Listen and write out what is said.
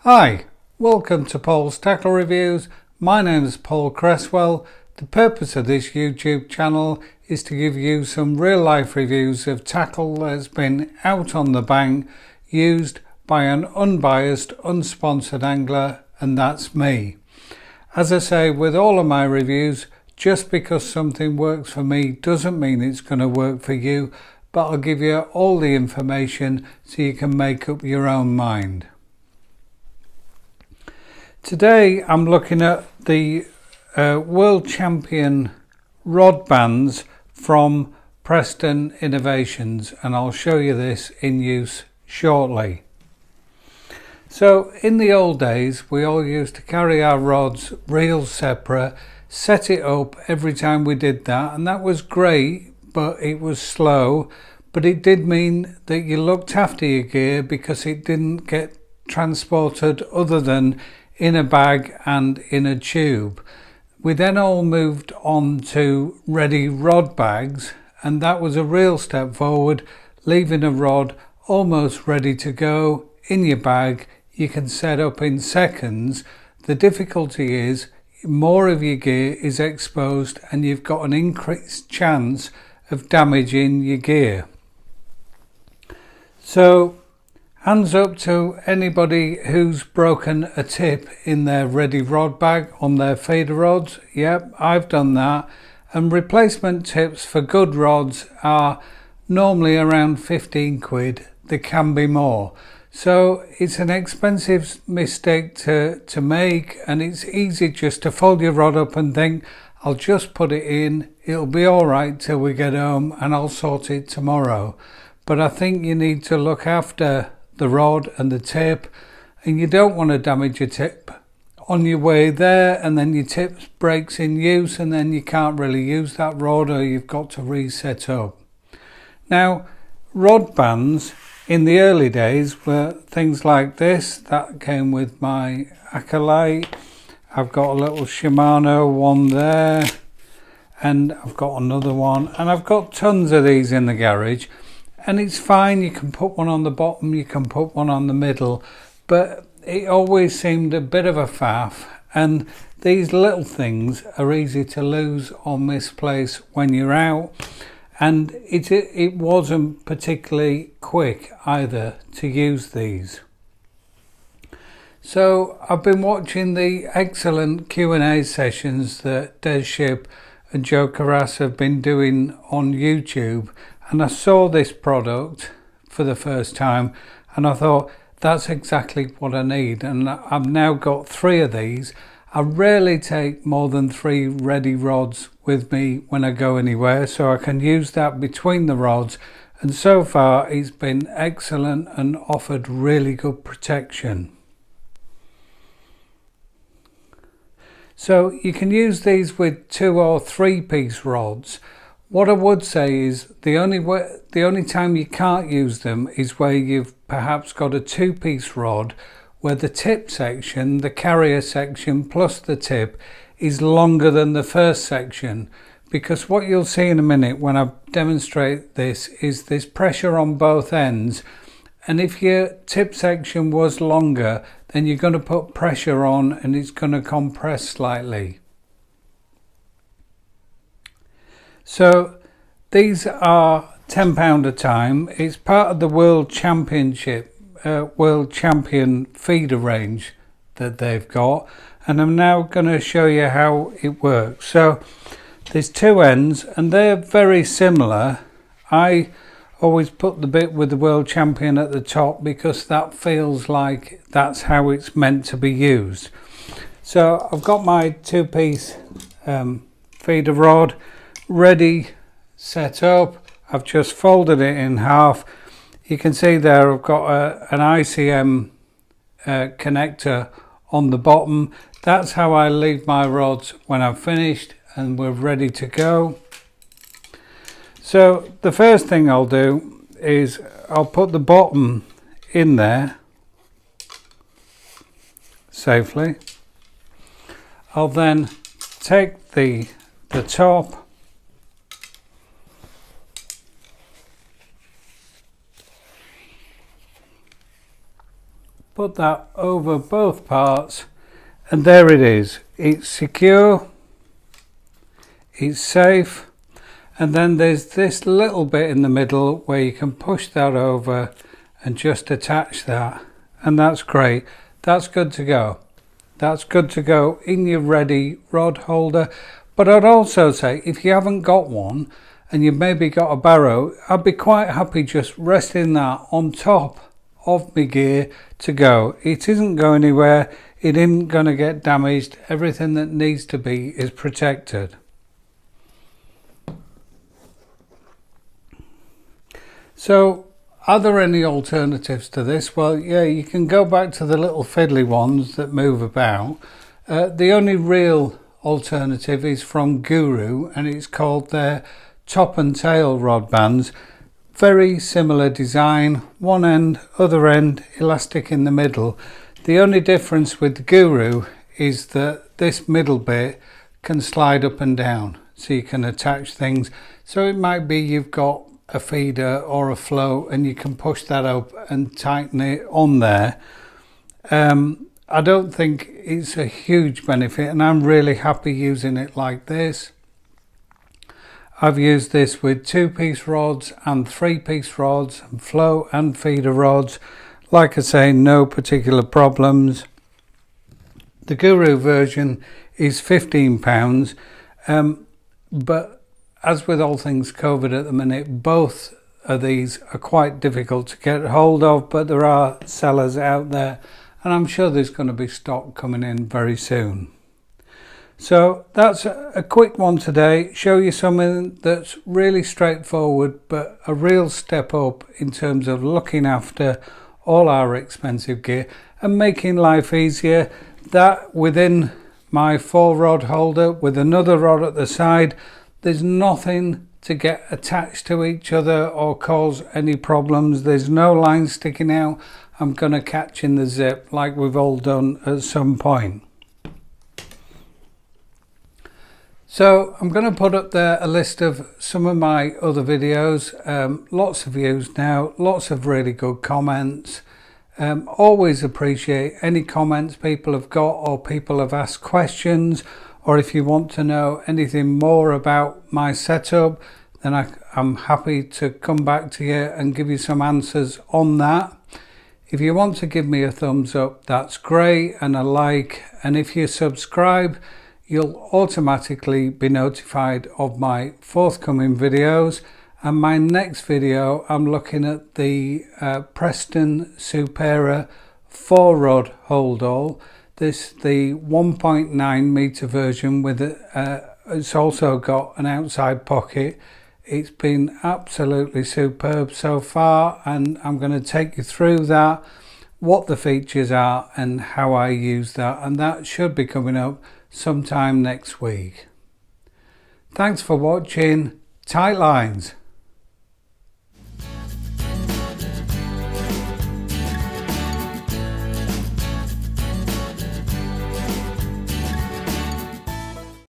Hi, welcome to Paul's Tackle Reviews. My name is Paul Cresswell. The purpose of this YouTube channel is to give you some real life reviews of tackle that's been out on the bank, used by an unbiased, unsponsored angler, and that's me. As I say with all of my reviews, just because something works for me doesn't mean it's going to work for you, but I'll give you all the information so you can make up your own mind. Today I'm looking at the World Champion rod bands from Preston Innovations, and I'll show you this in use shortly. So in the old days we all used to carry our rods reels separate, set it up every time we did that, and that was great, but it was slow. But it did mean that you looked after your gear because it didn't get transported other than in a bag and in a tube. We then all moved on to ready rod bags, and that was a real step forward, leaving a rod almost ready to go in your bag. You can set up in seconds. The difficulty is more of your gear is exposed and you've got an increased chance of damaging your gear. So hands up to anybody who's broken a tip in their ready rod bag on their feeder rods. Yep, I've done that. And replacement tips for good rods are normally around 15 quid. There can be more. So it's an expensive mistake to make, and it's easy just to fold your rod up and think, I'll just put it in, it'll be all right till we get home and I'll sort it tomorrow. But I think you need to look after the rod and the tip, and you don't want to damage your tip on your way there and then your tip breaks in use and then you can't really use that rod, or you've got to reset up. Now, rod bands in the early days were things like this. That came with my Acolyte. I've got a little Shimano one there, and I've got another one, and I've got tons of these in the garage. And it's fine, you can put one on the bottom, you can put one on the middle, but it always seemed a bit of a faff, and these little things are easy to lose or misplace when you're out, and it wasn't particularly quick either to use these. So I've been watching the excellent Q&A sessions that Des Ship and Joe Carras have been doing on YouTube, and I saw this product for the first time and I thought, that's exactly what I need, and I've now got 3 of these. I rarely take more than 3 ready rods with me when I go anywhere, so I can use that between the rods, and so far it's been excellent and offered really good protection. So you can use these with 2 or 3 piece rods. What I would say is the only time you can't use them is where you've perhaps got a 2-piece rod where the tip section, the carrier section plus the tip, is longer than the first section, because what you'll see in a minute when I demonstrate this is there's pressure on both ends, and if your tip section was longer, then you're going to put pressure on and it's going to compress slightly. So these are £10 a time. It's part of the World Champion feeder range that they've got, and I'm now going to show you how it works. So there's 2 ends and they're very similar. I always put the bit with the World Champion at the top because that feels like that's how it's meant to be used. So I've got my 2-piece feeder rod ready, set up. I've just folded it in half. You can see there I've got an ICM connector on the bottom. That's how I leave my rods when I've finished and we're ready to go. So the first thing I'll do is I'll put the bottom in there safely. I'll then take the top, put that over both parts, and there it is. It's secure, it's safe, and then there's this little bit in the middle where you can push that over and just attach that, and that's great. That's good to go. That's good to go in your ready rod holder. But I'd also say, if you haven't got one and you've maybe got a barrow, I'd be quite happy just resting that on top of my gear to go. It isn't going anywhere, it isn't going to get damaged. Everything that needs to be is protected. So are there any alternatives to this? Well, yeah, you can go back to the little fiddly ones that move about. The only real alternative is from Guru, and it's called their top and tail rod bands. Very similar design, one end, other end, elastic in the middle. The only difference with the Guru is that this middle bit can slide up and down, so you can attach things. So it might be you've got a feeder or a float and you can push that up and tighten it on there. I don't think it's a huge benefit, and I'm really happy using it like this. I've used this with 2-piece rods and 3-piece rods and float and feeder rods. Like I say, no particular problems. The Guru version is £15, but as with all things COVID at the minute, both of these are quite difficult to get hold of, but there are sellers out there, and I'm sure there's going to be stock coming in very soon. So that's a quick one today. Show you something that's really straightforward, but a real step up in terms of looking after all our expensive gear and making life easier. That within my 4-rod holder with another rod at the side, there's nothing to get attached to each other or cause any problems. There's no line sticking out I'm going to catch in the zip like we've all done at some point. So I'm going to put up there a list of some of my other videos. Lots of views now, lots of really good comments. Always appreciate any comments people have got, or people have asked questions, or if you want to know anything more about my setup, then I'm happy to come back to you and give you some answers on that. If you want to give me a thumbs up, that's great, and a like, and if you subscribe, you'll automatically be notified of my forthcoming videos. And my next video, I'm looking at the Preston Supera 4-rod hold all. This the 1.9 meter version with it's also got an outside pocket. It's been absolutely superb so far, and I'm going to take you through that, what the features are and how I use that, and that should be coming up sometime next week. Thanks for watching. Tight lines.